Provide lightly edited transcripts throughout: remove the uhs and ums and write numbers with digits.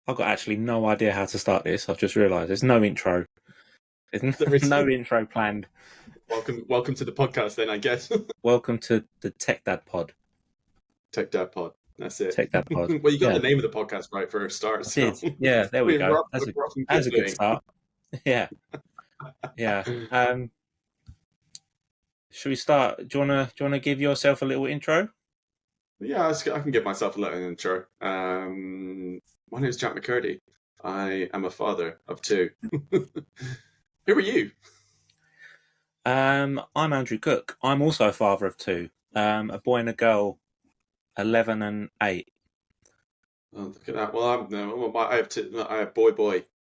I've got actually no idea how to start this. I've just realised there's no intro. There's There is no intro planned. welcome to the podcast then, I guess. Welcome to the Tech Dad Pod. Tech Dad Pod. That's it. Tech Dad Pod. Well, you got Yeah, the name of the podcast right for a start, I so did. Yeah, there we go. we're That's off on a good good footing. start. Yeah, yeah. Should we start? Do you wanna give yourself a little intro? Yeah, I can give myself a little intro. My name is Jack McCurdy. I am a father of two. Who are you? I'm Andrew Cook. I'm also a father of two. A boy and a girl, 11 and 8. Oh, look at that. Well, I have two. I have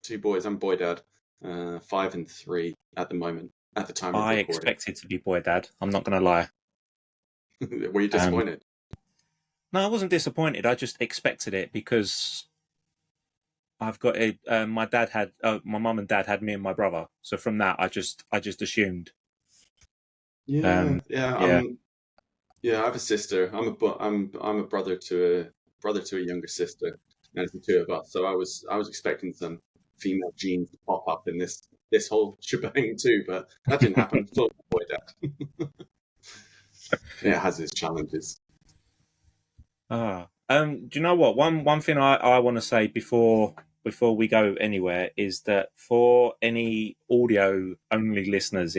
two boys. I'm boy dad. 5 and 3 at the moment. At the time of I recording. expected to be boy dad. I'm not gonna lie. Were you disappointed? No, I wasn't disappointed. I just expected it because I've got my dad had my mum and dad had me and my brother. So from that, I just assumed. Yeah, Yeah. yeah. I have a sister. I'm a brother to a younger sister, and it's the two of us. So I was expecting some female genes to pop up in this whole shebang too, but that didn't happen. Full boy dad. Yeah, it has its challenges. Do you know what? One thing I want to say before we go anywhere is that for any audio only listeners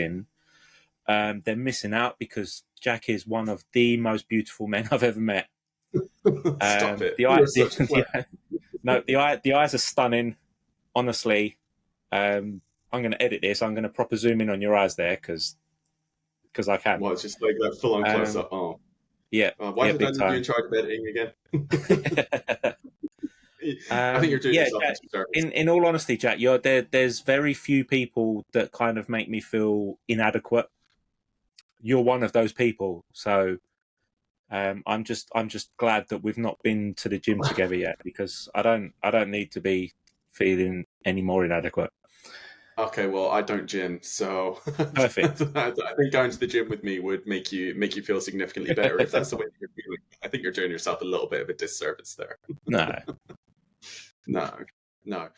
they're missing out because Jack is one of the most beautiful men I've ever met. Stop it! The You eye, are such a flirt. no, the eyes are stunning. Honestly, I'm going to edit this. I'm going to proper zoom in on your eyes there because I can. Well, it's just like that full on close up. Oh, Yeah, why yeah, did I big leave you in time. charge of editing again? I think you're doing Yeah, yourself a Jack, service. in all honesty, Jack, there's very few people that kind of make me feel inadequate. You're one of those people, so I'm just glad that we've not been to the gym together yet because I don't need to be feeling any more inadequate. Okay, well, I don't gym, so Perfect. I think going to the gym with me would make you feel significantly better. If that's the way you're feeling, I think you're doing yourself a little bit of a disservice there. No. No, no.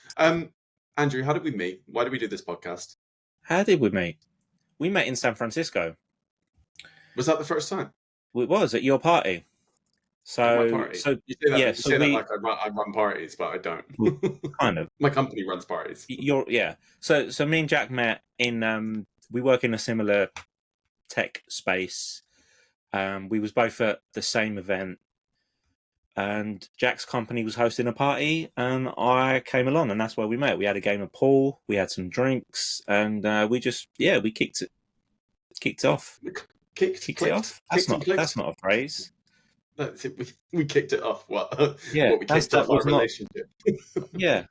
Andrew, how did we meet? Why did we do this podcast? How did we meet? We met in San Francisco. Was that the first time? It was at your party. At my So party? so You say that, yeah. you So say that we like I run parties, but I don't. kind of My company runs parties. yeah. So me and Jack met in we work in a similar tech space. We was both at the same event, and Jack's company was hosting a party, and I came along, and that's where we met. We had a game of pool, we had some drinks, and we just we kicked it off. Kicked, Kicked it clicked, off. kicked and That's clicked. not a phrase. That's it. We kicked it off. What? Yeah, What? We kicked that off our was not. relationship. Yeah,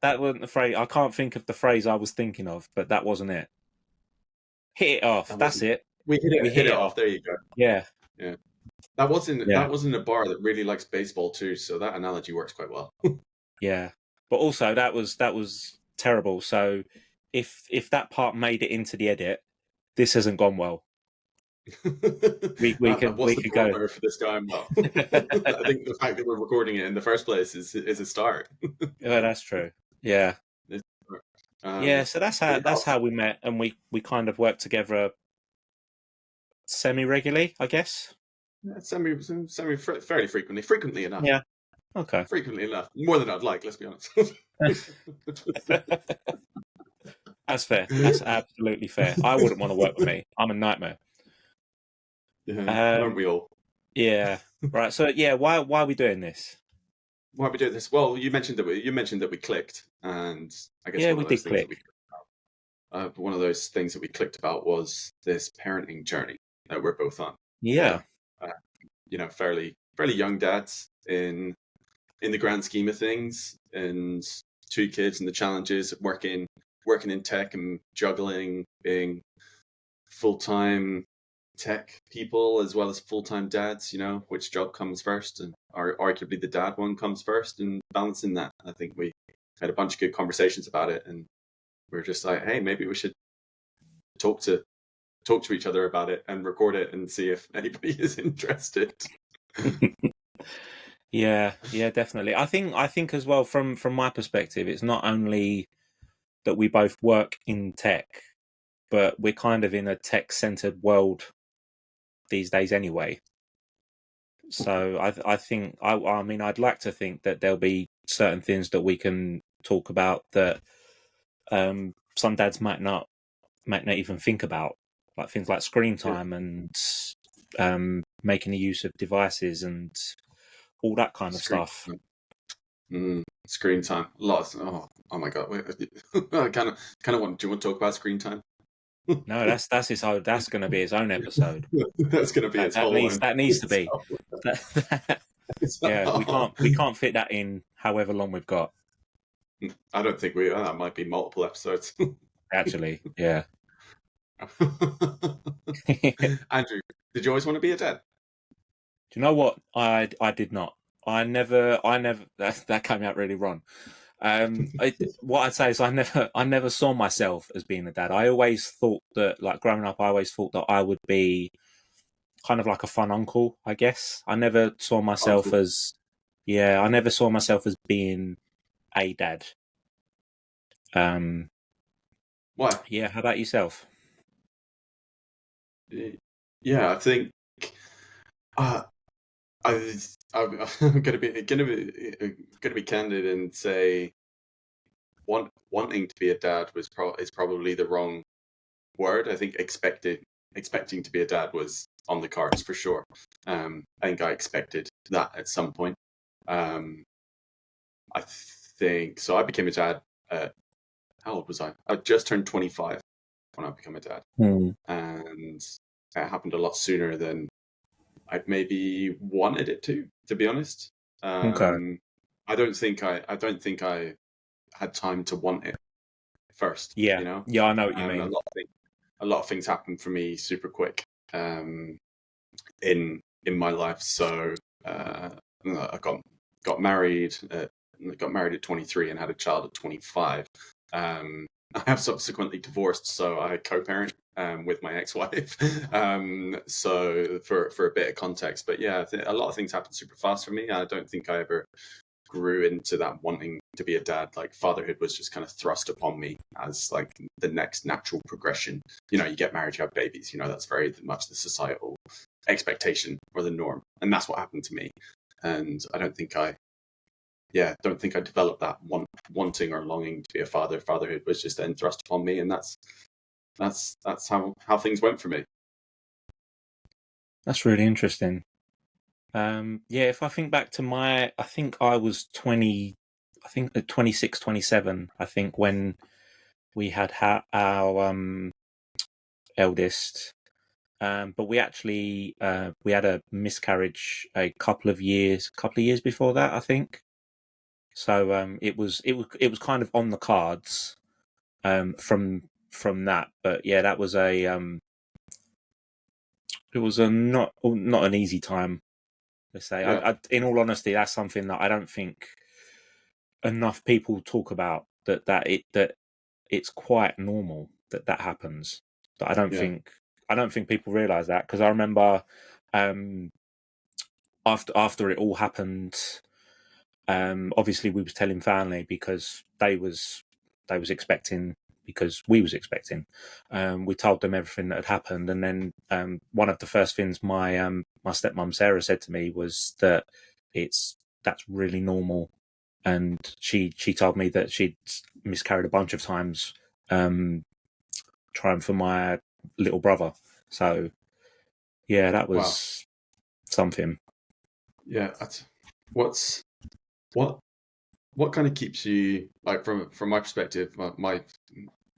that wasn't the phrase. I can't think of the phrase I was thinking of, but that wasn't it. Hit it off. That That's wasn't. it. We We hit hit it it off. off. There you go. Yeah, Yeah. yeah, That wasn't a bar that really likes baseball too, so that analogy works quite well. yeah. But also that was terrible. So if that part made it into the edit, this hasn't gone well. We What's the could go. barometer for this going well? I think the fact that we're recording it in the first place is a start. Yeah, that's true. Yeah, yeah. So that's how we met, and we kind of worked together semi regularly, I guess. Fairly frequently enough. Yeah. Okay. Frequently enough, more than I'd like. Let's be honest. That's fair. That's absolutely fair. I wouldn't want to work with me. I'm a nightmare. Yeah, aren't we all? Yeah. Right. So yeah, why are we doing this? Why are we doing this? Well, you mentioned that we clicked, and I guess Yeah, one we of those did things click. one of those things that we clicked about was this parenting journey that we're both on. Yeah. Fairly young dads in the grand scheme of things, and two kids and the challenges of working in tech and juggling being full-time tech people as well as full-time dads. Which job comes first, and arguably the dad one comes first, and balancing that. I think we had a bunch of good conversations about it, and we're just like, hey, maybe we should talk to each other about it and record it and see if anybody is interested. Yeah, yeah, definitely. I think as well from my perspective, it's not only that we both work in tech, but we're kind of in a tech-centered world these days anyway. So I think I mean I'd like to think that there'll be certain things that we can talk about that some dads might not even think about, like things like screen Yeah, time and making the use of devices and all that kind of screen stuff. time. Screen time. Lots. Oh my god. Wait, I kind of want. Do you want to talk about screen time? No, that's going to be its own episode. That's going to be That its that whole needs own. that needs to be. Yeah, we can't fit that in however long we've got. I don't think we. That might be multiple episodes. Actually, yeah. Do Andrew, did you always want to be a dad? you know what? I did not. I never. That came out really wrong. What I'd say is I never saw myself as being a dad. I always thought that, like growing up, I always thought that I would be kind of like a fun uncle. I guess I never saw myself Uncle. as, yeah, I never saw myself as being a dad. Um, Why? yeah. How about yourself? Yeah, I think uh, I'm gonna be candid and say wanting to be a dad is probably the wrong word. I think expecting to be a dad was on the cards for sure. I think I expected that at some point. Um, I think so. I became a dad. How old was I? I just turned 25 when I became a dad, Hmm. and it happened a lot sooner than I'd maybe wanted it to be honest. Okay. Um, I don't think I had time to want it first. Yeah. Yeah. I know what you A mean. lot of a lot of things happened for me super quick um, in my life. So I got married. Got married at 23 and had a child at 25. I have subsequently divorced, so I co-parent with my ex-wife. So for a bit of context, but yeah, a lot of things happened super fast for me. I don't think I ever grew into that wanting to be a dad. Like fatherhood was just kind of thrust upon me as like the next natural progression. You get married, you have babies. That's very much the societal expectation or the norm, and that's what happened to me. And I don't think I developed that wanting or longing to be a father. Fatherhood was just then thrust upon me, and that's how things went for me. That's really interesting. Yeah, if I think back to I think I was 20, I think 26, 27, I think when we had our eldest. But we had a miscarriage a couple of years before that, I think. So it was kind of on the cards from that. But yeah, that was it was a not an easy time, let's say. Yeah, In all honesty, that's something that I don't think enough people talk about, that it's quite normal that happens. But yeah, I don't think people realize that, because I remember um, after it all happened, obviously we was telling family because they was expecting, because we was expecting. We told them everything that had happened, and then one of the first things my stepmom Sarah said to me was that that's really normal, and she told me that she'd miscarried a bunch of times, um, trying for my little brother. So yeah, that wow, was something. yeah. What's what what kind of keeps you like from my perspective? My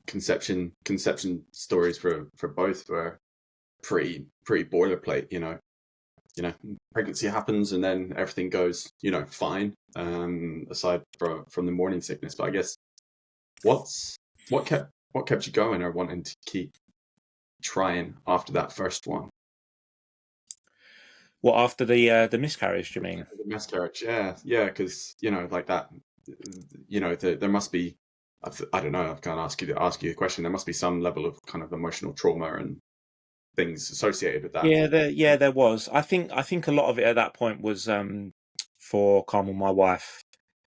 conception stories for both were pretty boilerplate. Pregnancy happens and then everything goes fine. Aside from the morning sickness, but I guess what's what kept you going or wanting to keep trying after that first one? What, after the miscarriage, do you mean? The miscarriage, yeah, because like that, there must be. I don't know. I can't ask you the question. There must be some level of kind of emotional trauma and things associated with that. Yeah, there was. I think a lot of it at that point was for Carmel, my wife,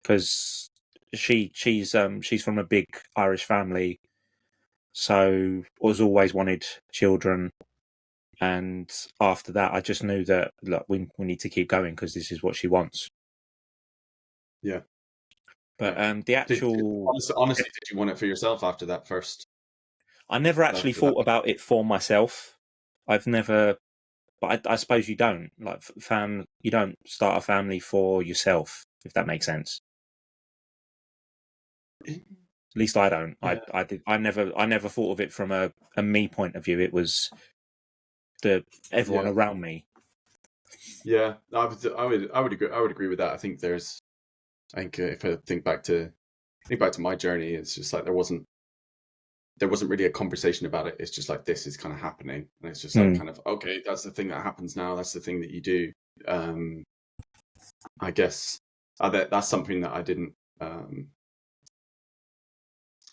because she's from a big Irish family, so was always wanted children. And after that, I just knew that, look, we need to keep going because this is what she wants. Yeah. But Yeah. the actual honestly, did you want it for yourself after that first? I never actually After that, thought about it for myself. I've never, but I suppose you don't like you don't start a family for yourself, if that makes sense. At least I don't. yeah. I never thought of it from a me point of view. It was everyone Yeah. around me. Yeah, I would agree with that. I think if I think back to my journey, it's just like there wasn't really a conversation about it. It's just like, this is kind of happening, and it's just like kind of, okay, that's the thing that happens now. That's the thing that you do. I guess that's something that I didn't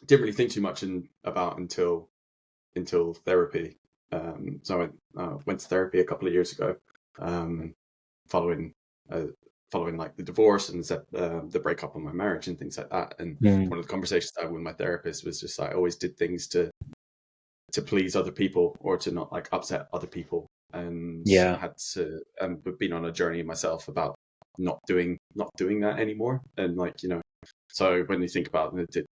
really think too much about until therapy. So I went to therapy a couple of years ago, following like the divorce and the breakup of my marriage and things like that. And one of the conversations I had with my therapist was just, I always did things to please other people or to not like upset other people, and had to been on a journey myself about not doing that anymore. And like, so when you think about it,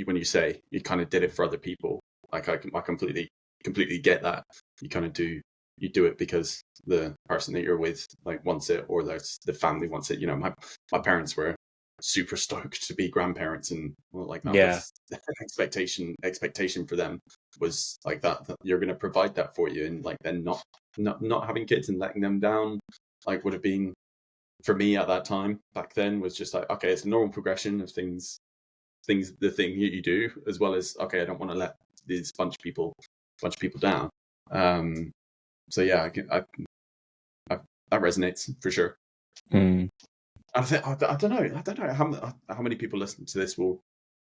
when you say you kind of did it for other people, like I completely get that. You kind of do it because the person that you're with like wants it, or the family wants it. My parents were super stoked to be grandparents, and like that was expectation for them was like that you're going to provide that for you, and like then not having kids and letting them down like would have been, for me at that time back then, was just like, okay, it's a normal progression of things, the thing you do, as well as, okay, I don't want to let these bunch of people down. So yeah, that resonates for sure. I don't know how many people listening to this will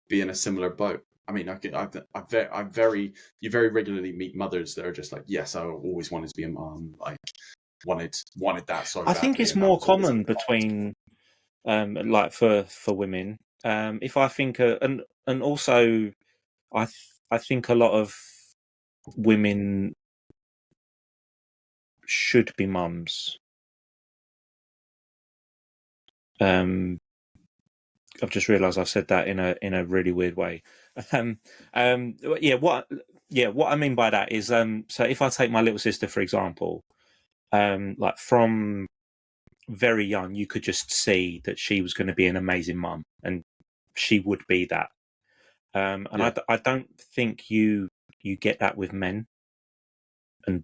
be in a similar boat. I mean, you very regularly meet mothers that are just like, yes, I always wanted to be a mom, like wanted that so badly. I think it's more common between like for women. If I think and also I think a lot of women should be mums. I've just realised I've said that in a really weird way. What I mean by that is, so if I take my little sister for example, like from very young, you could just see that she was going to be an amazing mum, and she would be that. I don't think you get that with men and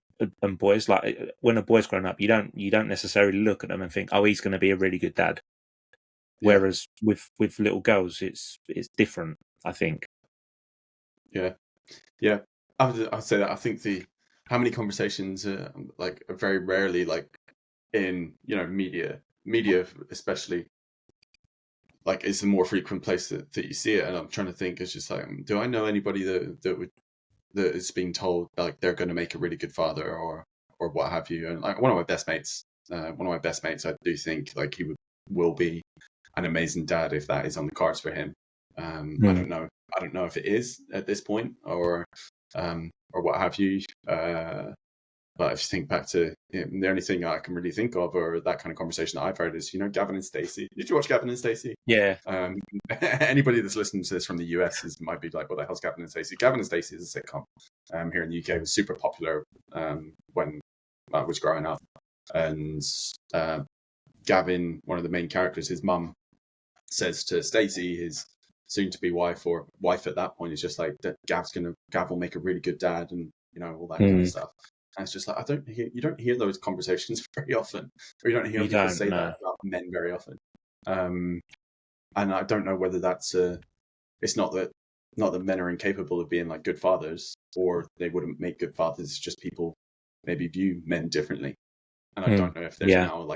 boys. Like when a boy's grown up, you don't necessarily look at them and think, oh, he's going to be a really good dad. Whereas with little girls, it's different, I think. Yeah. I'd say that. I think how many conversations like are very rarely like in media especially, like it's a more frequent place that you see it. And I'm trying to think, it's just like, do I know anybody that is being told like they're going to make a really good father or what have you? And like one of my best mates, I do think like he will be an amazing dad if that is on the cards for him. I don't know if it is at this point or what have you. But if you think back to the only thing I can really think of, or that kind of conversation that I've heard, is Gavin and Stacey. Did you watch Gavin and Stacey? Yeah. Anybody that's listening to this from the US might be like, "What the hell's Gavin and Stacey?" Gavin and Stacey is a sitcom here in the UK. It was super popular when I was growing up, and Gavin, one of the main characters, his mum says to Stacey, his soon-to-be wife, or wife at that point, is just like, Gav will make a really good dad, and all that kind of stuff. And it's just like, you don't hear those conversations very often, or you don't hear people say that about men very often. And I don't know whether that's it's not that men are incapable of being like good fathers, or they wouldn't make good fathers. It's just people maybe view men differently. And I don't know if there's now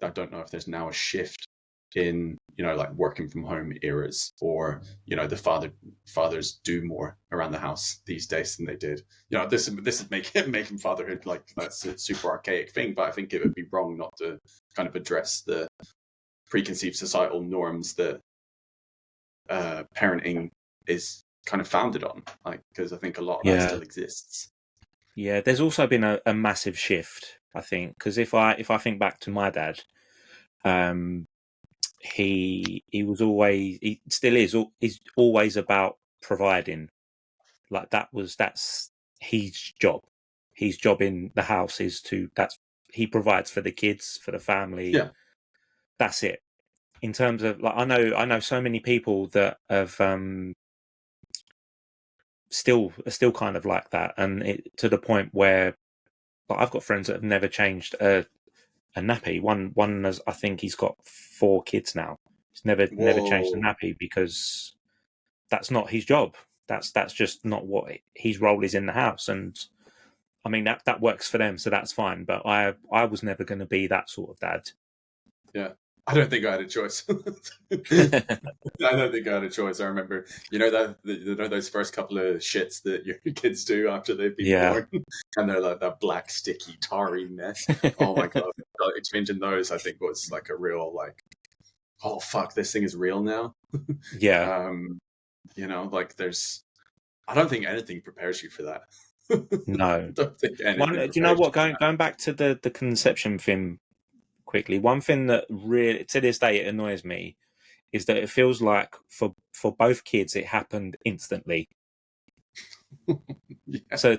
I don't know if there's now a shift in, like working from home eras, or, the fathers do more around the house these days than they did. This is making fatherhood like that's a super archaic thing, but I think it would be wrong not to kind of address the preconceived societal norms that parenting is kind of founded on, like, because I think a lot of that still exists. Yeah, there's also been a massive shift, I think, because if I think back to my dad, he was always, he still is, he's always about providing. Like that's his job. His job in the house is he provides for the kids, for the family. Yeah. That's it. In terms of, like, I know so many people that have still kind of like that, and to the point where, like, I've got friends that have never changed a nappy. One has, I think he's got 4 kids now. He's never changed a nappy because that's not his job. That's just not what his role is in the house. And I mean, that works for them, so that's fine. But I was never going to be that sort of dad. Yeah. I don't think I had a choice. I don't think I had a choice. I remember, those first couple of shits that your kids do after they've been born, and they're like that black, sticky, tarry mess. Oh my god! Changing those, I think, was like a real, like, oh fuck, this thing is real now. Yeah. Like, I don't think anything prepares you for that. No. Don't think anything. Do you know what? Going back to the conception thing quickly, one thing that really, to this day, it annoys me is that it feels like for both kids it happened instantly. Yeah. So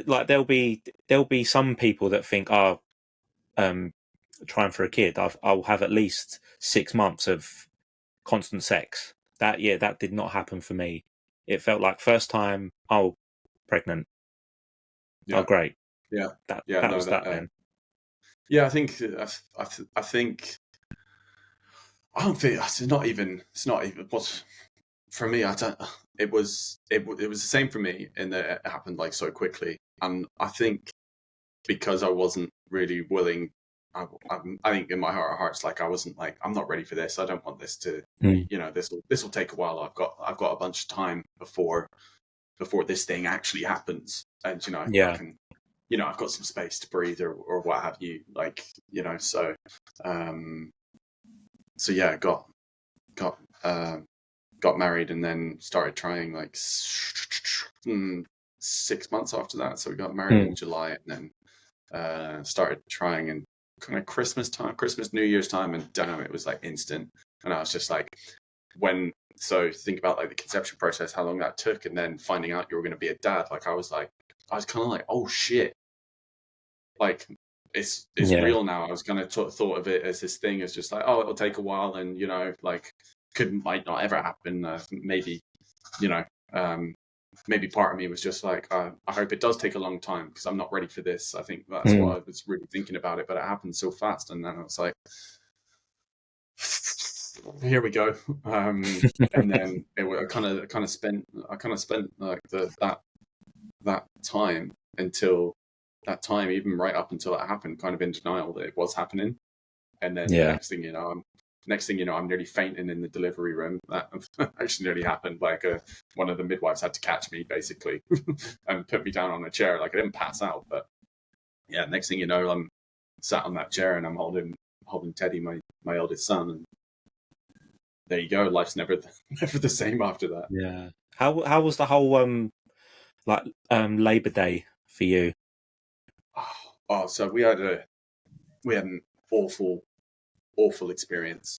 like there'll be some people that think, trying for a kid, I'll have at least 6 months of constant sex. That did not happen for me. It felt like first time, pregnant. Yeah. Oh, great. Yeah. That No, was that then. Yeah, I think I don't think it's not even what's for me. I don't. It was the same for me in that it happened like so quickly, and I think because I wasn't really willing. I think in my heart of hearts, like, I wasn't like, I'm not ready for this. I don't want this to, this will take a while. I've got a bunch of time before this thing actually happens, and I can, I've got some space to breathe or what have you, like, so yeah, got married and then started trying like 6 months after that. So we got married in July, and then started trying in kind of Christmas, New Year's time, and damn, it was like instant. And I was just like, so think about like the conception process, how long that took, and then finding out you were going to be a dad. Like, I was kind of like, oh shit, like it's real now. I was kind of thought of it as this thing, as just like, oh, it'll take a while, and like might not ever happen. Maybe, maybe part of me was just like, I hope it does take a long time because I'm not ready for this. I think that's what I was really thinking about it, but it happened so fast, and then I was like, here we go. And then I kind of spent like that time until that time, even right up until it happened, kind of in denial that it was happening. And then the next thing you know, I'm nearly fainting in the delivery room. That actually nearly happened. Like, one of the midwives had to catch me basically and put me down on a chair. Like, I didn't pass out, but yeah, next thing you know, I'm sat on that chair and I'm holding Teddy, my eldest son, and there you go. Life's never the same after that. Yeah. How was the whole Labor Day for you? Oh, so we had an awful experience.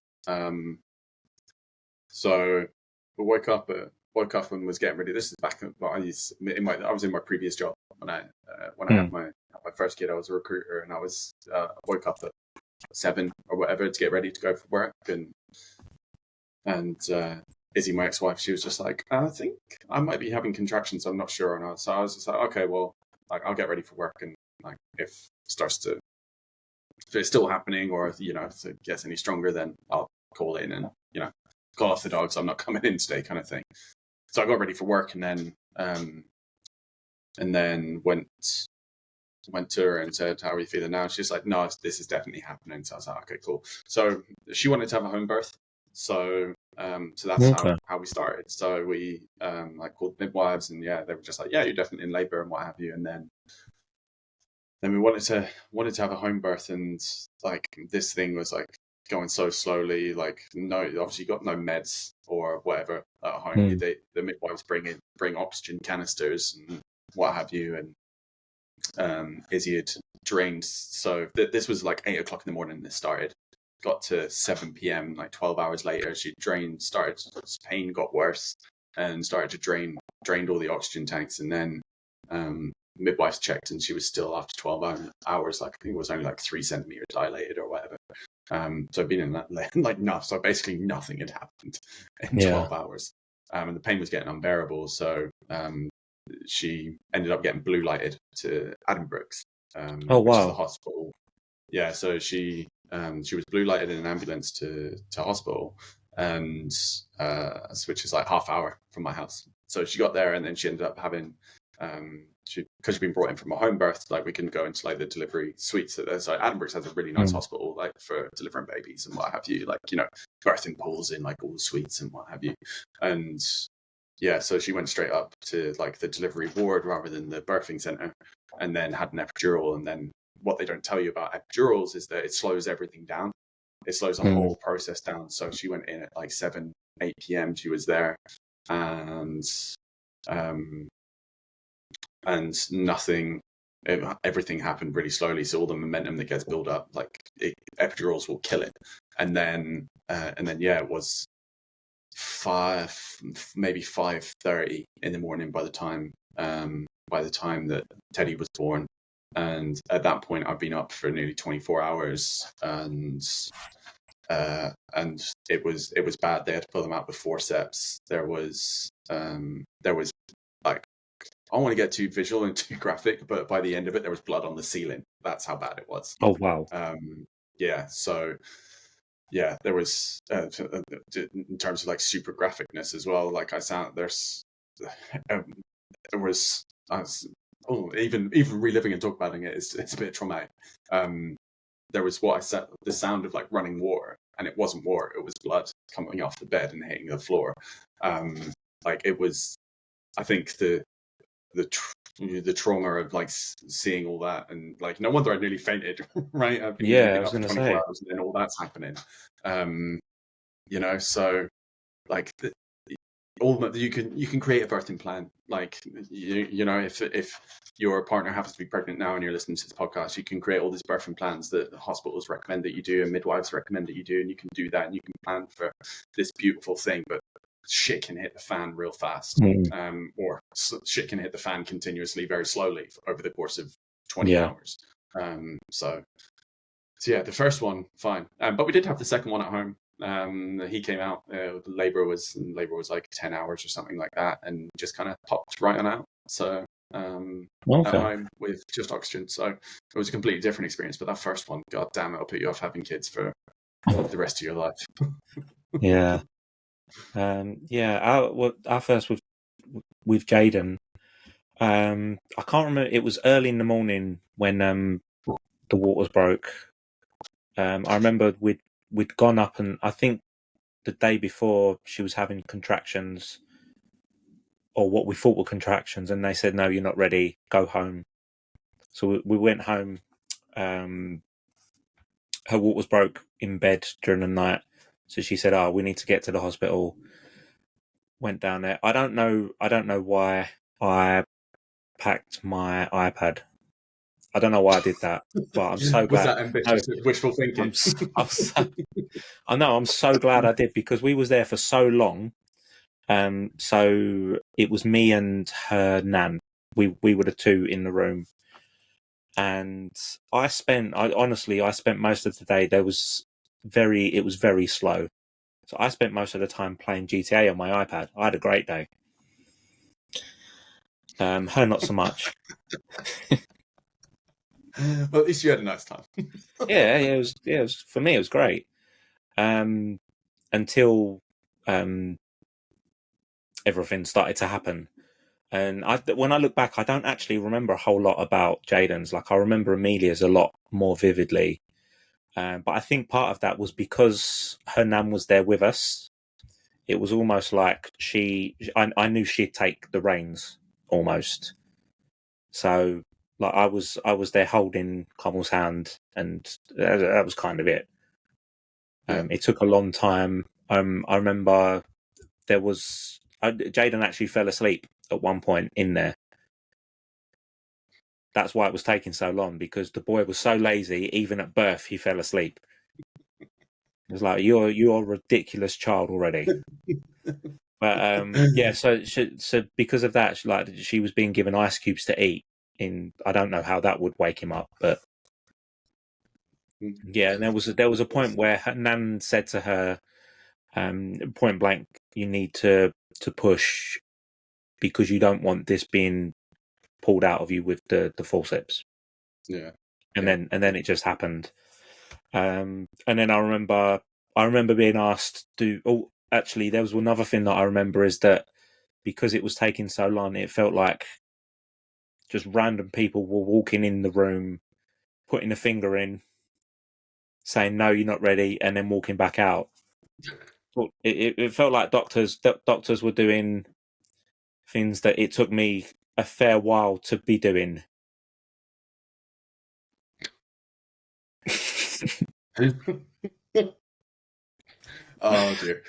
So we woke up and was getting ready. This is back I was in my previous job when I had my first kid. I was a recruiter, and I was woke up at 7 or whatever to get ready to go for work, and Izzy, my ex-wife, she was just like, I think I might be having contractions. I'm not sure. And so I was just like, okay, well, like, I'll get ready for work, and like, if it's still happening, or if it gets any stronger, then I'll call in and call off the dogs. I'm not coming in today, kind of thing. So I got ready for work, and then went went to her and said, "How are you feeling now?" She's like, "No, this is definitely happening." So I was like, "Okay, cool." So she wanted to have a home birth. So that's how we started. So we like called midwives, and yeah, they were just like, "Yeah, you're definitely in labor and what have you." And then we wanted to have a home birth, and like this thing was like going so slowly. Like no, obviously you got no meds or whatever at home. The midwives bring oxygen canisters and what have you, and Izzy had drained. So this was like 8 o'clock in the morning. This started. Got to 7 p.m. like 12 hours later, she drained. Pain got worse and started to drained all the oxygen tanks, and then midwife checked and she was still, after 12 hours, like I think it was only like 3 centimeters dilated or whatever. So I'd been in that like enough. So basically nothing had happened in 12 hours. And the pain was getting unbearable. So she ended up getting blue lighted to Addenbrooke's, which is the hospital. Yeah, so she was blue lighted in an ambulance to hospital, and which is like half hour from my house. So she got there, and then she ended up having because she'd been brought in from a home birth, like we couldn't go into like the delivery suites. So Addenbrooke's has a really nice hospital, like for delivering babies and what have you, like, you know, birthing pools in like all the suites and what have you. And yeah, so she went straight up to like the delivery ward rather than the birthing center, and then had an epidural. And then what they don't tell you about epidurals is that it slows everything down. It slows the whole process down. So she went in at like 7, 8 p.m. She was there, and nothing, everything happened really slowly. So all the momentum that gets built up, like epidurals will kill it. And then yeah, it was maybe 5:30 in the morning by the time that Teddy was born. And at that point, I'd been up for nearly 24 hours, and it was bad. They had to pull them out with forceps. There was like, I don't want to get too visual and too graphic, but by the end of it, there was blood on the ceiling. That's how bad it was. Oh wow. Yeah. So yeah, there was in terms of like super graphicness as well. Like even reliving and talking about it, it's a bit traumatic. There was the sound of like running water, and it wasn't water; it was blood coming off the bed and hitting the floor. Like it was, I think the trauma of like seeing all that, and like no wonder I nearly fainted. Right? I've been I was going to say, hours and then all that's happening. You know, so like you can create a birthing plan. Like you know, if your partner happens to be pregnant now and you're listening to this podcast, you can create all these birthing plans that the hospitals recommend that you do and midwives recommend that you do, and you can do that and you can plan for this beautiful thing. But shit can hit the fan real fast, or shit can hit the fan continuously, very slowly over the course of 20 hours. So yeah, the first one fine, but we did have the second one at home. He came out. Labor was like 10 hours or something like that, and just kind of popped right on out. So at home with just oxygen. So it was a completely different experience. But that first one, god damn, it'll put you off having kids for the rest of your life. Yeah. Our first with Jaden. I can't remember. It was early in the morning when the waters broke. I remember we'd gone up, and I think the day before she was having contractions, or what we thought were contractions, and they said, "No, you're not ready. Go home." So we went home. Her waters broke in bed during the night, so she said, "Oh, we need to get to the hospital." Went down there. I don't know why I packed my iPad. I don't know why I did that, but I'm so glad. Was that ambitious? Wishful thinking? I'm so glad I did, because we was there for so long. So it was me and her nan. We were the two in the room, and I spent most of the day. It was very slow. So I spent most of the time playing GTA on my iPad. I had a great day. Her not so much. Well, at least you had a nice time. It was for me. It was great. Until everything started to happen. And when I look back, I don't actually remember a whole lot about Jaden's. Like, I remember Amelia's a lot more vividly. But I think part of that was because her nan was there with us. It was almost like I knew she'd take the reins almost. So like I was there holding Carmel's hand, and that was kind of it. It took a long time. I remember Jaden actually fell asleep at one point in there. That's why it was taking so long, because the boy was so lazy. Even at birth, he fell asleep. It was like, you're a ridiculous child already. But yeah, so because of that, she was being given ice cubes to eat. I don't know how that would wake him up, but yeah. And there was a point where her nan said to her, point blank, you need to push, because you don't want this being pulled out of you with the forceps. Yeah. And then it just happened. And then I remember being asked to. Oh, actually, there was another thing that I remember, is that because it was taking so long, it felt like just random people were walking in the room, putting a finger in, saying, "No, you're not ready," and then walking back out. It felt like doctors were doing things that it took me a fair while to be doing. Oh dear.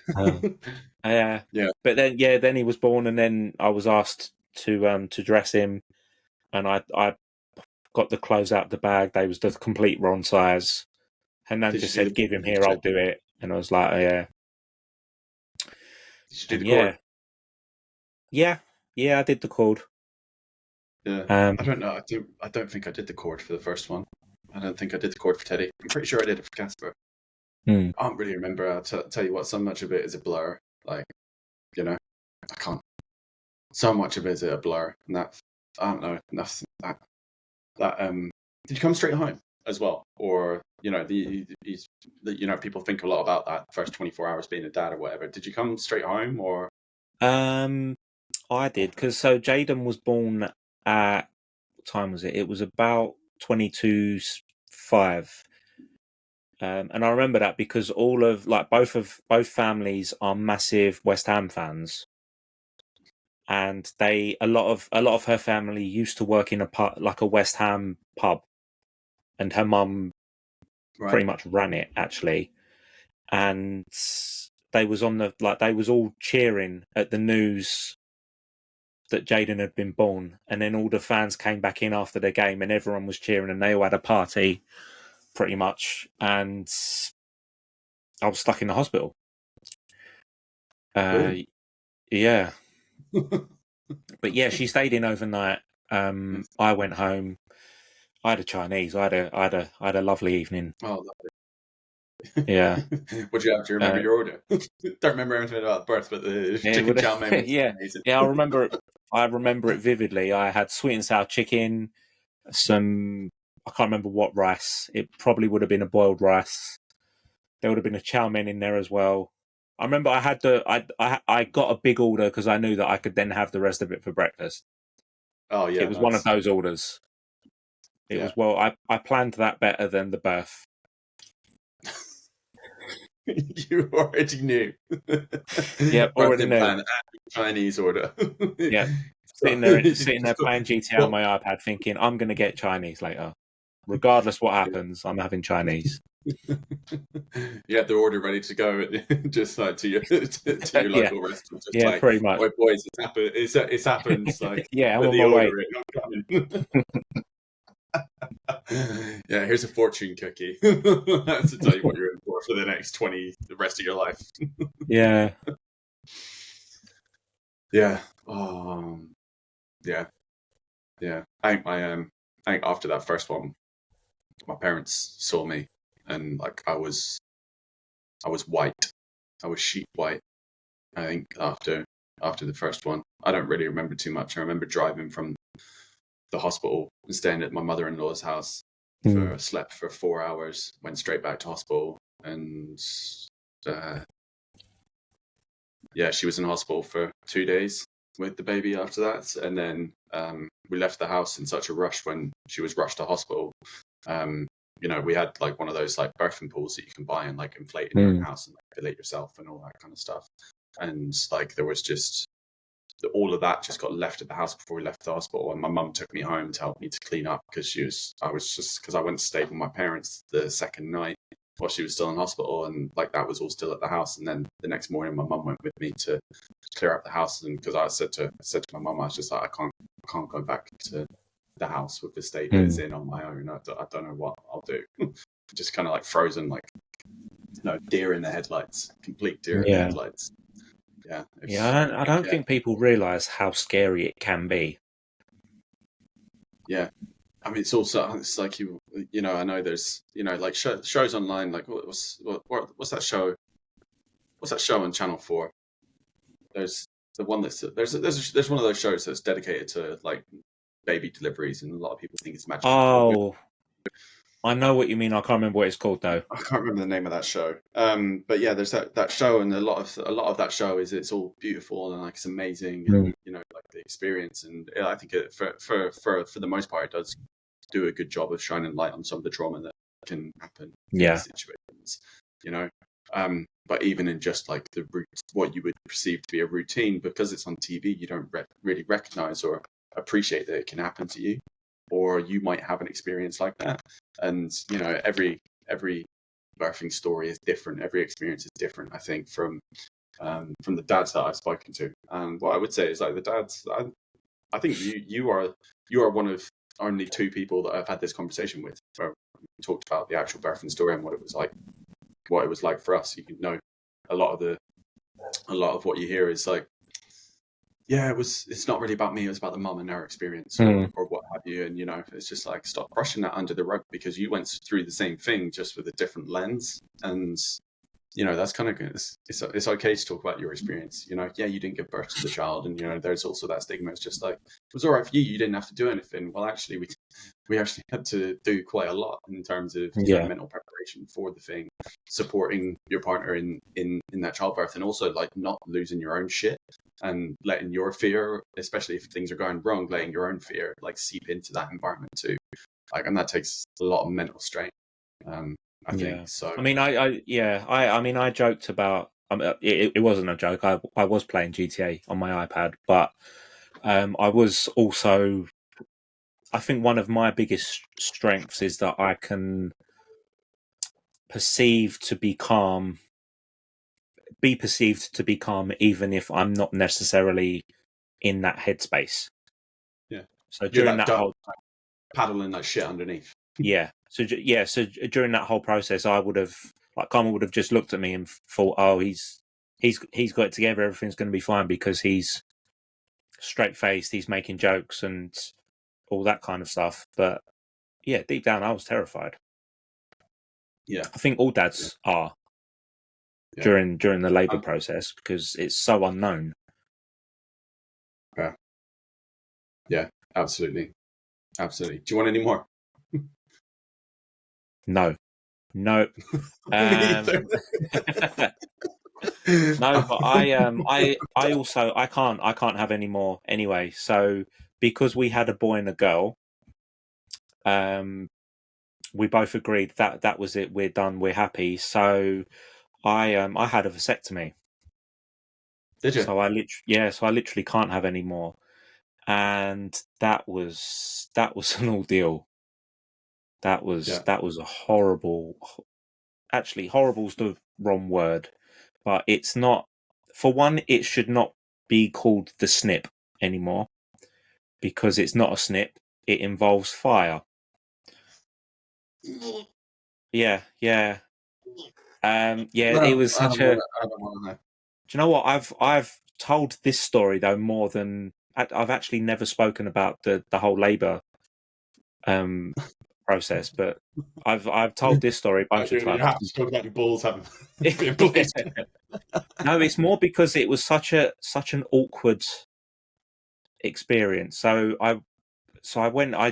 Yeah. But then he was born, and then I was asked to dress him, and I got the clothes out of the bag. They was the complete wrong size. And then just said, "Give him here, I'll do it." And I was like, "Oh, yeah." Did you do the cord? Yeah, I did the cord. Yeah. I don't know. I don't think I did the cord for the first one. I don't think I did the cord for Teddy. I'm pretty sure I did it for Casper. I don't really remember. I'll tell you what, so much of it is a blur. Like, I can't. So much of it is a blur, and that, I don't know. Did you come straight home as well, or people think a lot about that first 24 hours being a dad or whatever. Did you come straight home, or? I did, because Jaden was born at, what time was it? It was about 22:05. And I remember that because both families are massive West Ham fans, and a lot of her family used to work in a pub, like a West Ham pub, and her mum pretty much ran it, actually. And they was all cheering at the news that Jaden had been born, and then all the fans came back in after the game, and everyone was cheering, and they all had a party, pretty much. And I was stuck in the hospital. Yeah. But yeah, she stayed in overnight. I went home. I had a Chinese. I had a lovely evening. Oh, lovely. Yeah. Would you have to remember your order? Don't remember anything about birth, but the chicken chow mein was amazing. Yeah, I remember it. I remember it vividly. I had sweet and sour chicken, I can't remember what rice. It probably would have been a boiled rice. There would have been a chow mein in there as well. I remember I got a big order because I knew that I could then have the rest of it for breakfast. Oh yeah, it was one of those orders. It was, I planned that better than the birth. You already knew. Yeah, already knew. Plan, Chinese order. Yeah, sitting there playing GTA on my iPad, thinking I'm going to get Chinese later, regardless what happens. I'm having Chinese. You had the order ready to go, just like to your local restaurant. Just like, pretty much. Oh, boys, it's happened. Like, yeah, I'm on my way. Yeah, here's a fortune cookie to tell you what you're in for the rest of your life. Yeah. Yeah. Yeah. I think after that first one, my parents saw me, and like I was white. I was sheet white. I think after the first one, I don't really remember too much. I remember driving from the hospital and staying at my mother-in-law's house. Slept for 4 hours, went straight back to hospital, and she was in hospital for 2 days, with the baby after that, and then we left the house in such a rush when she was rushed to hospital. We had like one of those like birthing pools that you can buy and like inflate in your own house and like fill it yourself and all that kind of stuff. And like there was just all of that just got left at the house before we left the hospital, and my mum took me home to help me to clean up because I went to stay with my parents the second night while she was still in hospital, and like that was all still at the house. And then the next morning my mum went with me to clear up the house, and because I said to my mum, I was just like, I can't go back to the house with the state that it's in on my own. I don't know what I'll do. Just kind of like frozen, like deer in the headlights, complete deer in the headlights. I don't think people realise how scary it can be. Yeah, I mean, it's like I know there's like shows online, like what's that show? What's that show on Channel 4? There's the one there's one of those shows that's dedicated to like baby deliveries, and a lot of people think it's magic. Oh, I know what you mean. I can't remember what it's called though. I can't remember the name of that show. But yeah, there's that show, and a lot of that show is it's all beautiful and like it's amazing, and like the experience. And I think for the most part, it does do a good job of shining light on some of the trauma that can happen in these situations. But even in just like what you would perceive to be a routine, because it's on TV, you don't really recognize or appreciate that it can happen to you, or you might have an experience like that. And every birthing story is different. Every experience is different, I think, from the dads that I've spoken to. And what I would say is like the dads, I think you are one of only two people that I've had this conversation with where we talked about the actual birthing story and what it was like for us. A lot of what you hear is like, yeah, it's not really about me, it was about the mum and her experience or what have you. And it's just like, stop brushing that under the rug, because you went through the same thing just with a different lens. And that's kind of good. It's okay to talk about your experience. Yeah, you didn't give birth to the child, and there's also that stigma. It's just like, it was all right for you, you didn't have to do anything. Well, actually we actually had to do quite a lot in terms of mental preparation for the thing, supporting your partner in that childbirth, and also like not losing your own shit and letting your fear, especially if things are going wrong, letting your own fear like seep into that environment too. Like, and that takes a lot of mental strain. I think so. I mean, I joked about. It wasn't a joke. I was playing GTA on my iPad, but I was also. I think one of my biggest strengths is that I can be perceived to be calm, even if I'm not necessarily in that headspace. Yeah. So during that whole paddling like shit underneath. Yeah. So during that whole process, I would have Carmen would have just looked at me and thought, "Oh, he's got it together. Everything's going to be fine because he's straight faced. He's making jokes and all that kind of stuff." But yeah, deep down, I was terrified. Yeah, I think all dads are during the labour process, because it's so unknown. Yeah, absolutely. Do you want any more? No. No, but I also I can't have any more anyway. So because we had a boy and a girl, we both agreed that was it. We're done. We're happy. So I had a vasectomy. Did you? So I literally can't have any more, and that was an ordeal. That was a horrible. Actually, horrible's the wrong word, but it's not. For one, it should not be called the Snip anymore, because it's not a snip. It involves fire. Yeah. It was such a. I don't want to know. Do you know what? I've told this story though more than I've actually never spoken about the whole labour process, but I've told this story a bunch of times. You have to talk about your balls having being bleached. No, it's more because it was such an awkward experience. So I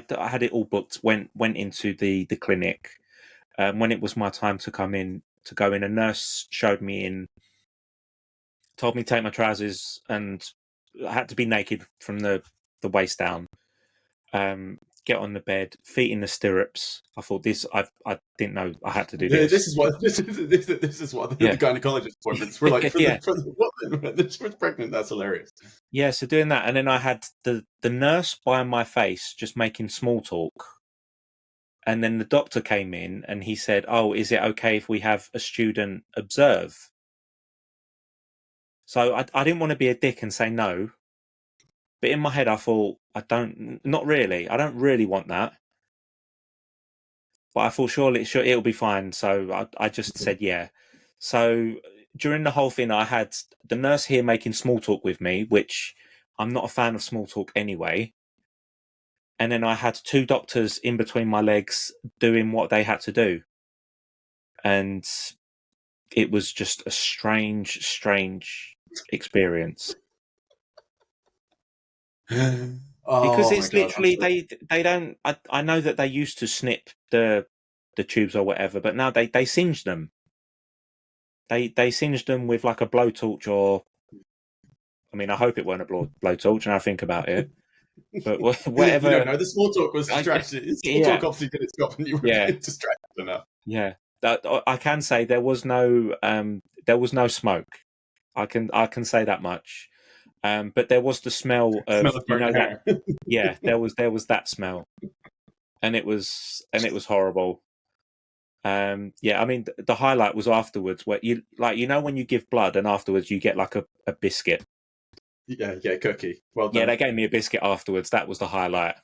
had it all booked. Went into the clinic. When it was my time to go in, a nurse showed me in, told me to take my trousers and I had to be naked from the waist down. Get on the bed, feet in the stirrups. I thought this. I didn't know I had to do this. This is what the gynecologist appointments were like for Yeah, the woman when she was pregnant. That's hilarious. yeah. So doing that, and then I had the nurse by my face just making small talk, and then the doctor came in and he said, "Oh, is it okay if we have a student observe?" So I didn't want to be a dick and say no, but in my head I thought not really. I don't really want that. But I thought surely it'll be fine. So I just said yeah. So during the whole thing, I had the nurse here making small talk with me, which I'm not a fan of small talk anyway. And then I had two doctors in between my legs doing what they had to do. And it was just a strange, strange experience. Because Oh my it's god! literally they don't. I know that they used to snip the tubes or whatever, but now they singe them. They singed them with like a blowtorch, or I mean, I hope it weren't a blowtorch. And I think about it, but You don't whatever. know. The small talk was distraction. Small Yeah, talk obviously didn't stop, and you were yeah, distracted enough. yeah. I can say there was no smoke. I can say that much. But there was the smell Smell of of burnt that. hair. Yeah, there was that smell, and it was horrible. Yeah, I mean the highlight was afterwards, where you when you give blood and afterwards you get like a biscuit. Yeah, cookie. Well Yeah, done. they gave me a biscuit afterwards. That was the highlight.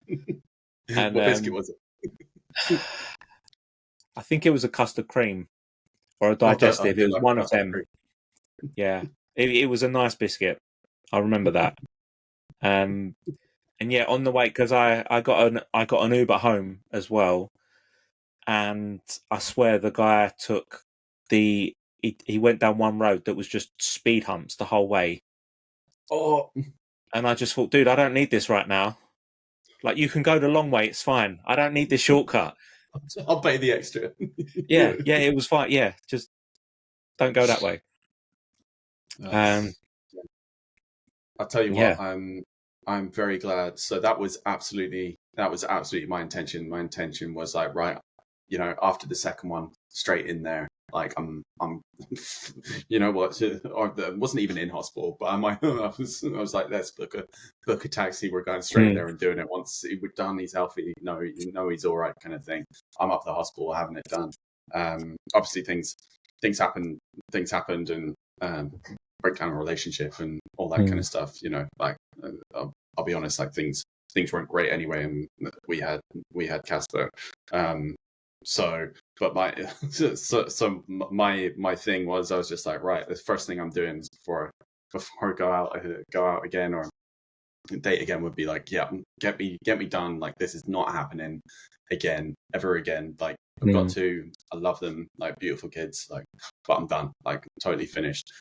And What biscuit was it? I think it was a custard cream or a I digestive. It do was like one of custard them. cream. Yeah, it was a nice biscuit. I remember that. And yeah, on the way, because I got an Uber home as well, and I swear the guy took he went down one road that was just speed humps the whole way. Oh, And I just thought, dude, I don't need this right now. Like, you can go the long way, it's fine. I don't need this shortcut. I'll pay the extra. Yeah, it was fine. Yeah, just don't go that way. I'll tell you Yeah. what, I'm very glad. So that was absolutely my intention. My intention was like, right, after the second one, straight in there. Like I'm you know what? Or I wasn't even in hospital, but I was like, let's book a taxi. We're going straight there and doing it. Once we're done, he's healthy. No, he's all right, kind of thing. I'm up at the hospital having it done. Obviously things happened, and break down a relationship and all that kind of stuff. Like I'll be honest, like things weren't great anyway, and we had Casper. So, but my my thing was, I was just like, right, the first thing I'm doing is before I go out again or date again would be like, yeah, get me done. Like this is not happening ever again. Like I've got to. I love them, like beautiful kids. Like, but I'm done. Like totally finished.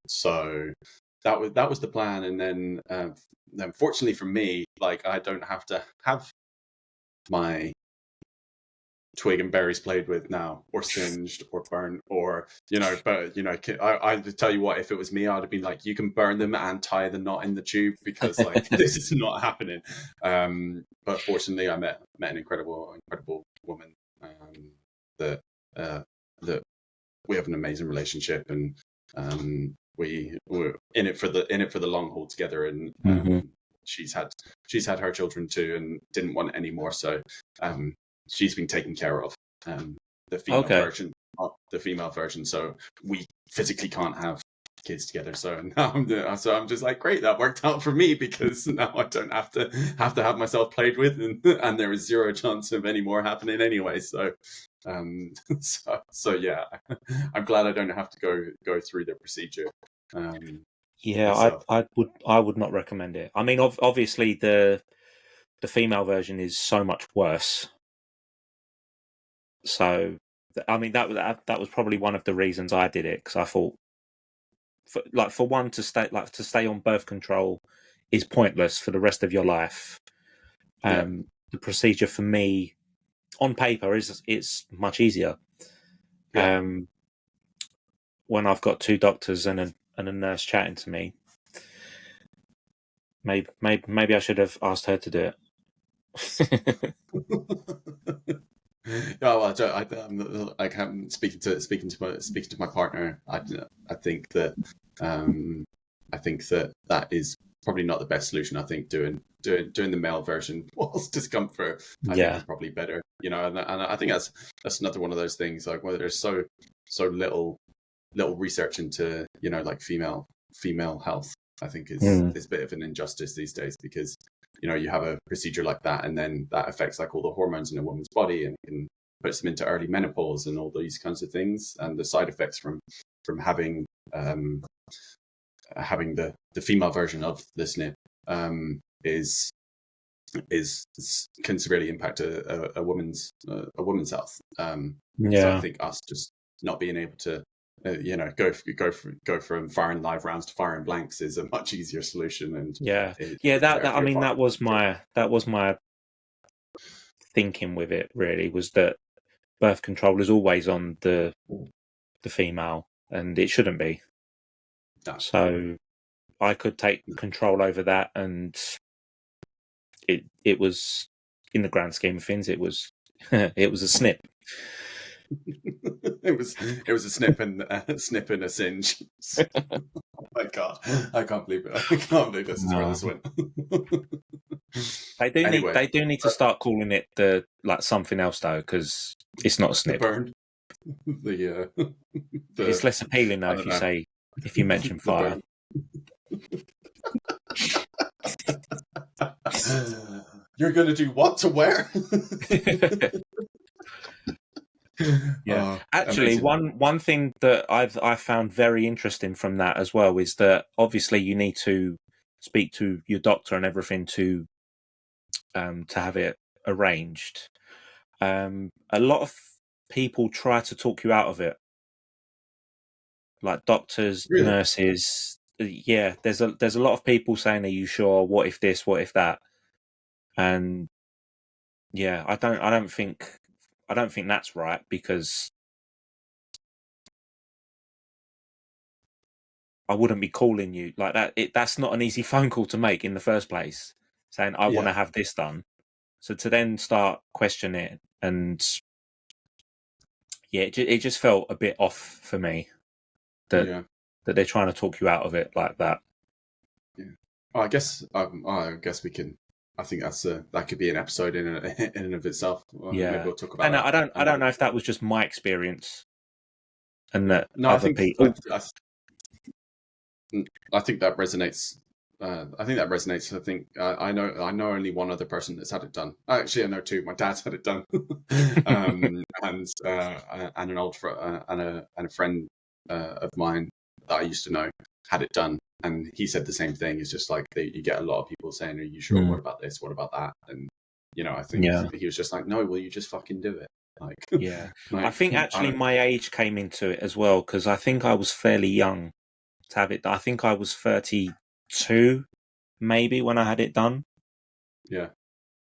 So that was the plan. And then fortunately for me, like I don't have to have my twig and berries played with now, or singed, or burnt, or but I tell you what, if it was me, I'd have been like, you can burn them and tie the knot in the tube, because like this is not happening. But fortunately, I met an incredible woman, that we have an amazing relationship, and we were in it for the long haul together, and she's had her children too, and didn't want any more, so she's been taken care of. The female version. So we physically can't have kids together. So now I'm just like, great, that worked out for me, because now I don't have to have myself played with, and there is zero chance of any more happening anyway. So so yeah, I'm glad I don't have to go through the procedure. Yeah, I would not recommend it. I mean, obviously the female version is so much worse. So, I mean, that was probably one of the reasons I did it, because I thought, for one, to stay on birth control is pointless for the rest of your life. The procedure for me, on paper, it's much easier. When I've got two doctors and a nurse chatting to me, Maybe I should have asked her to do it. No, well, I'm speaking to my partner. I think that that is probably not the best solution. I think doing the male version whilst discomfort, I think is Yeah. probably better. And I think that's another one of those things, like whether there's so little research into like female health. I think is Mm. a bit of an injustice these days, because you have a procedure like that, and then that affects like all the hormones in a woman's body, and can puts them into early menopause and all these kinds of things, and the side effects from having the female version of the snip is can severely impact a woman's health. So I Yeah. think us just not being able to go from firing live rounds to firing blanks is a much easier solution, and Yeah. it's Yeah. That better that for I your mean partner. that was my thinking with it. Really, was that birth control is always on the female, and it shouldn't be. No. So I could take control over that, and it was, in the grand scheme of things, it was it was a snip. it was a snip and a singe. Oh my god, I can't believe it. I can't believe this is where this went. Anyway, They do need to start calling it something else though, because it's not a the snip. burn, the It's less appealing though I don't know, if you mention the fire. burn. You're gonna do what to where? Yeah, actually, Amazing. one thing that I found very interesting from that as well is that obviously you need to speak to your doctor and everything to have it arranged. A lot of people try to talk you out of it, like doctors, Really? nurses. Yeah, there's a lot of people saying, "Are you sure? What if this? What if that?" And yeah, I don't think that's right, because I wouldn't be calling you like that. That's not an easy phone call to make in the first place, saying I want Yeah. to have this done. So to then start questioning it, and yeah, it just felt a bit off for me that Yeah. they're trying to talk you out of it like that. Yeah. Well, I guess we can. I think that could be an episode in and of itself. Maybe Yeah, we'll talk about and that I don't another. know if that was just my experience and that No, other people. I think that resonates. I think that resonates. I think I know only one other person that's had it done. Actually, I know two. My dad's had it done, and an old and a friend of mine that I used to know had it done, and he said the same thing. It's just like you get a lot of people saying, "Are you sure? Mm, What about this? What about that?" And I think yeah, he was just like, "No, will you just fucking do it?" Like, yeah. I like think I actually don't. my age came into it as well, because I think I was fairly young to have it. I think I was 32 maybe when I had it done. Yeah,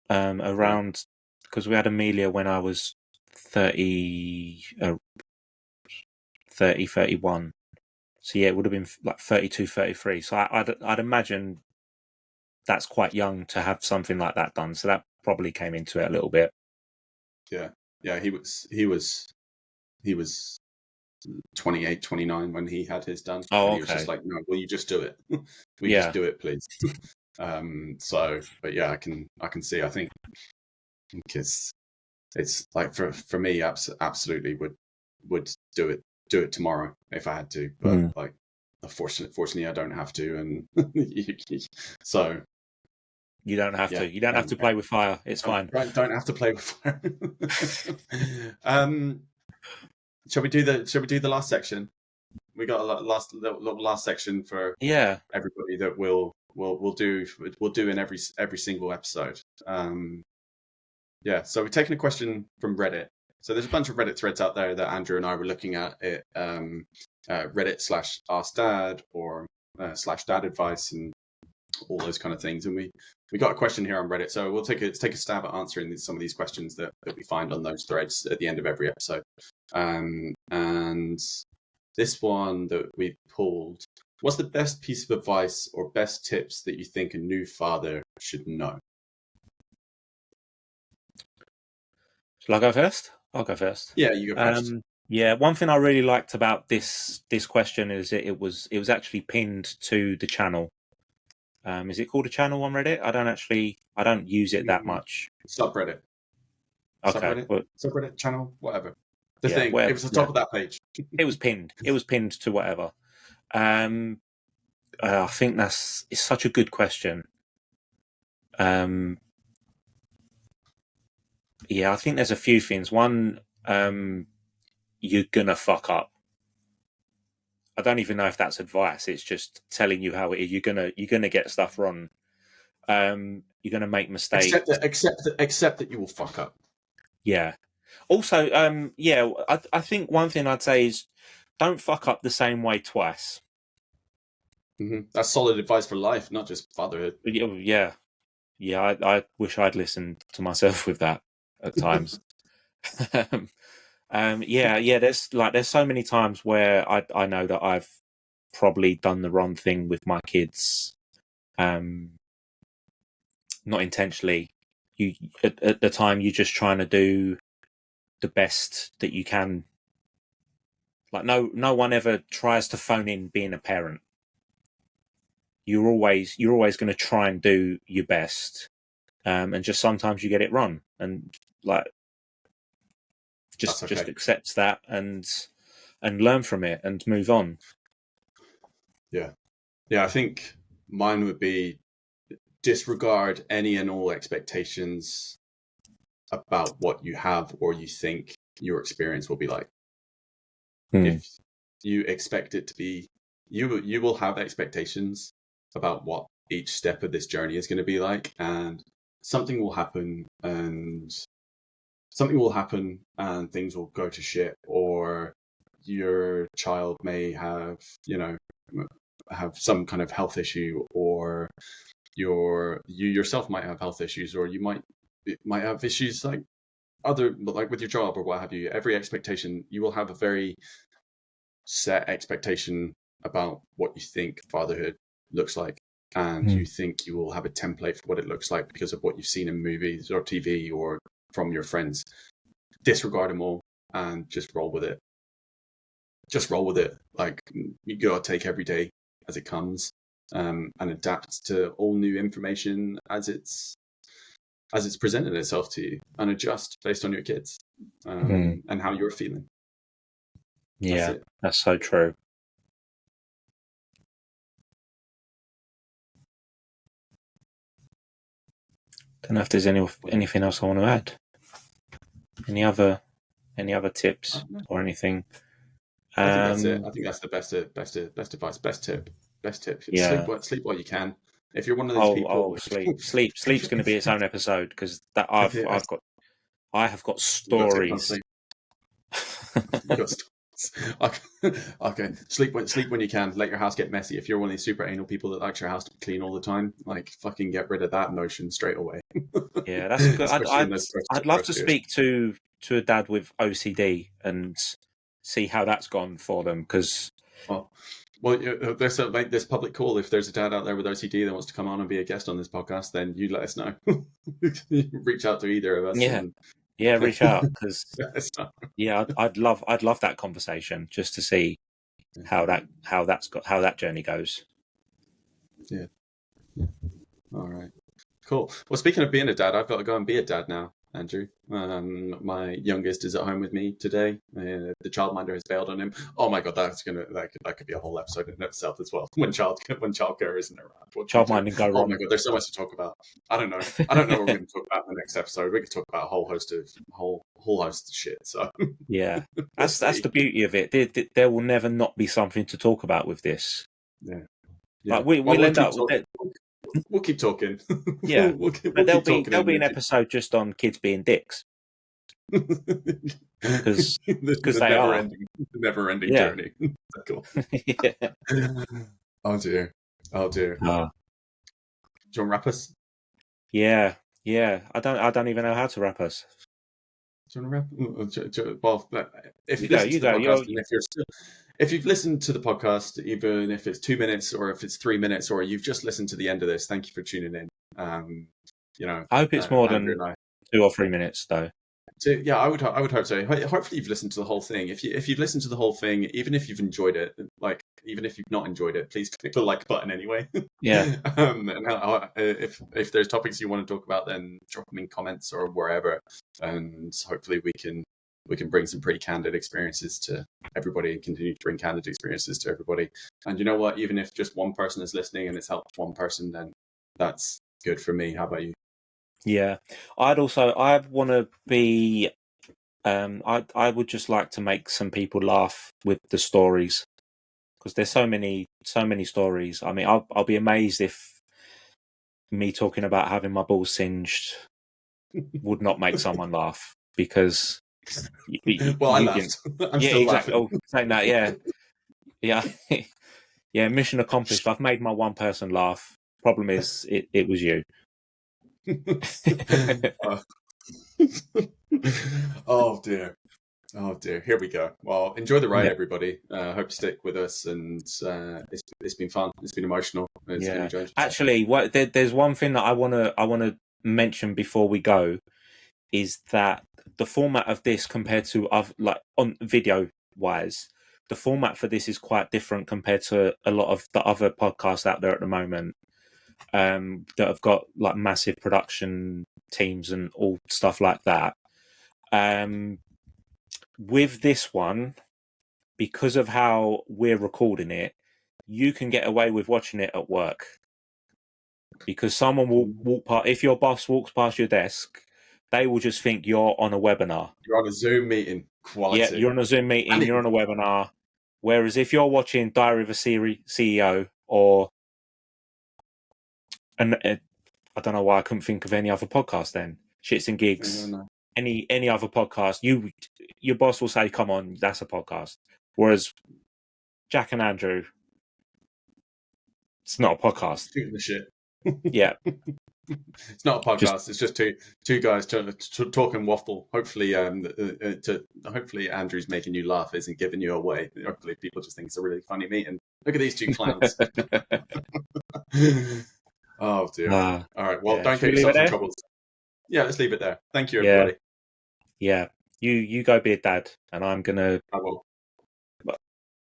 yeah, Around, because we had Amelia when I was 30, 31. So yeah, it would have been like 32, 33. So I'd imagine that's quite young to have something like that done. So that probably came into it a little bit. yeah, yeah. He was 28, 29 when he had his done, and Oh, he was just okay. like, "No, will you just do it? Will you just Yeah. do it, please?" So, but yeah, I can see. I think it's like for me, absolutely would do it tomorrow if I had to, but Mm. like, fortunately, I don't have to, and so You don't have yeah, to. You don't have to play with fire. It's fine. don't have to play with fire. Shall we do the last section? We got a last section for Yeah. everybody that we'll do in every single episode. Yeah, so we're taking a question from Reddit. So there's a bunch of Reddit threads out there that Andrew and I were looking at. Reddit /AskDad or /Dad Advice and all those kind of things. And we got a question here on Reddit, so we'll take a stab at answering some of these questions that we find on those threads at the end of every episode. And this one that we pulled. What's the best piece of advice or best tips that you think a new father should know? Shall I go first? I'll go first. Yeah, you go first. Yeah, one thing I really liked about this question is it was actually pinned to the channel. Is it called a channel on Reddit? I don't use it that much. Subreddit. Okay. Subreddit channel, whatever. The Yeah, thing. whatever, It was the top of that page. It was pinned. It was pinned to whatever. I think it's such a good question. Yeah, I think there's a few things. One, you're gonna fuck up. I don't even know if that's advice. It's just telling you how it is. You're gonna get stuff wrong. You're gonna make mistakes. Accept that you will fuck up. Yeah. Also, yeah, I think one thing I'd say is don't fuck up the same way twice. Mm-hmm. That's solid advice for life, not just fatherhood. Yeah. I wish I'd listened to myself with that at times. Yeah. There's so many times where I know that I've probably done the wrong thing with my kids, not intentionally. You at the time you're just trying to do the best that you can. Like no one ever tries to phone in being a parent. You're always going to try and do your best, and just sometimes you get it wrong, and like just accept that and learn from it and move on. Yeah, I think mine would be disregard any and all expectations about what you have or you think your experience will be like. If you expect it to be, you will have expectations about what each step of this journey is going to be like, and something will happen and things will go to shit, or your child may have some kind of health issue, or you yourself might have health issues, or you might have issues like with your job or what have you. Every expectation, you will have a very set expectation about what you think fatherhood looks like, and you think you will have a template for what it looks like because of what you've seen in movies or TV or from your friends. Disregard them all and just roll with it. Like, you gotta take every day as it comes, and adapt to all new information as it's presented itself to you, and adjust based on your kids and how you're feeling. Yeah, that's so true. Don't know if there's anything else I want to add. Any other tips or anything? I think that's it. I think that's the best advice, best tip. Yeah. Sleep while you can. If you're one of those people, sleep's going to be its own episode, because that I have got stories. Okay, sleep when you can. Let your house get messy. If you're one of these super anal people that likes your house to be clean all the time, like, fucking get rid of that notion straight away. Yeah, that's good. I'd love to speak to a dad with OCD and see how that's gone for them, because there's this public call. If there's a dad out there with OCD that wants to come on and be a guest on this podcast, then you let us know. Reach out to either of us. Yeah, reach out, because I'd love that conversation, just to see how that journey goes. Yeah. All right. Cool. Well, speaking of being a dad, I've got to go and be a dad now, Andrew. My youngest is at home with me today. The childminder has bailed on him. Oh my god, that could be a whole episode in itself as well. When childcare isn't around, childminding go wrong. Oh my god, there's so much to talk about. I don't know what we're going to talk about in the next episode. We could talk about a whole host of shit. So yeah, that's the beauty of it. There will never not be something to talk about with this. Yeah. Like we'll end up with it. We'll keep talking. Yeah, there'll be an episode just on kids being dicks. Because they are the never-ending journey. Cool. Yeah. Oh dear. Do you want to wrap us? Yeah. I don't even know how to wrap us. Do you want to wrap? Well, if you go. if you've listened to the podcast, even if it's 2 minutes or if it's 3 minutes, or you've just listened to the end of this, thank you for tuning in. I hope it's more Andrew than and I. 2 or 3 minutes, though. So yeah, I would hope so. Hopefully you've listened to the whole thing. If you've listened to the whole thing, even if you've enjoyed it, like even if you've not enjoyed it, please click the like button anyway. Yeah. And if there's topics you want to talk about, then drop them in comments or wherever, and hopefully we can bring some pretty candid experiences to everybody and continue to bring candid experiences to everybody. And you know what? Even if just one person is listening and it's helped one person, then that's good for me. How about you? Yeah, I want to be. I would just like to make some people laugh with the stories, because there's so many stories. I mean, I'll be amazed if me talking about having my balls singed would not make someone laugh, because Well, I laughed. I'm yeah, still exactly. laughing. Oh, saying that, yeah, yeah. Mission accomplished. I've made my one person laugh. Problem is, it was you. Oh dear. Oh dear. Here we go. Well, enjoy the ride, Yeah. everybody. Hope you stick with us, and it's been fun. It's been emotional. It's been enjoyable. Actually, there's one thing that I wanna mention before we go, is that the format of this compared to like on video wise, the format for this is quite different compared to a lot of the other podcasts out there at the moment, that have got like massive production teams and all stuff like that. With this one, because of how we're recording it, you can get away with watching it at work, because someone will walk past. If your boss walks past your desk, they will just think you're on a webinar. You're on a Zoom meeting. Quality. Yeah, you're on a Zoom meeting. You're on a webinar. Whereas if you're watching Diary of a CEO or I don't know why I couldn't think of any other podcast then. Shits and Gigs. Any other podcast, your boss will say, "Come on, that's a podcast." Whereas Jack and Andrew, it's not a podcast. Shooting the shit. Yeah. It's not a podcast. It's just two guys talking waffle. Hopefully, hopefully Andrew's making you laugh, isn't giving you away. Hopefully, people just think it's a really funny meeting. Look at these two clowns. Oh dear. All right. Well, don't get yourself in trouble. Yeah, let's leave it there. Thank you, everybody. Yeah. You go be a dad, and I'm gonna. I will.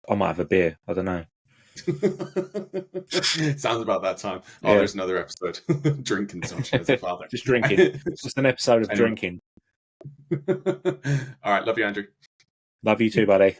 I might have a beer. I don't know. Sounds about that time. Oh, there's another episode. Drink consumption as a father. Just drinking. Just an episode of drinking. All right. Love you, Andrew. Love you too, buddy.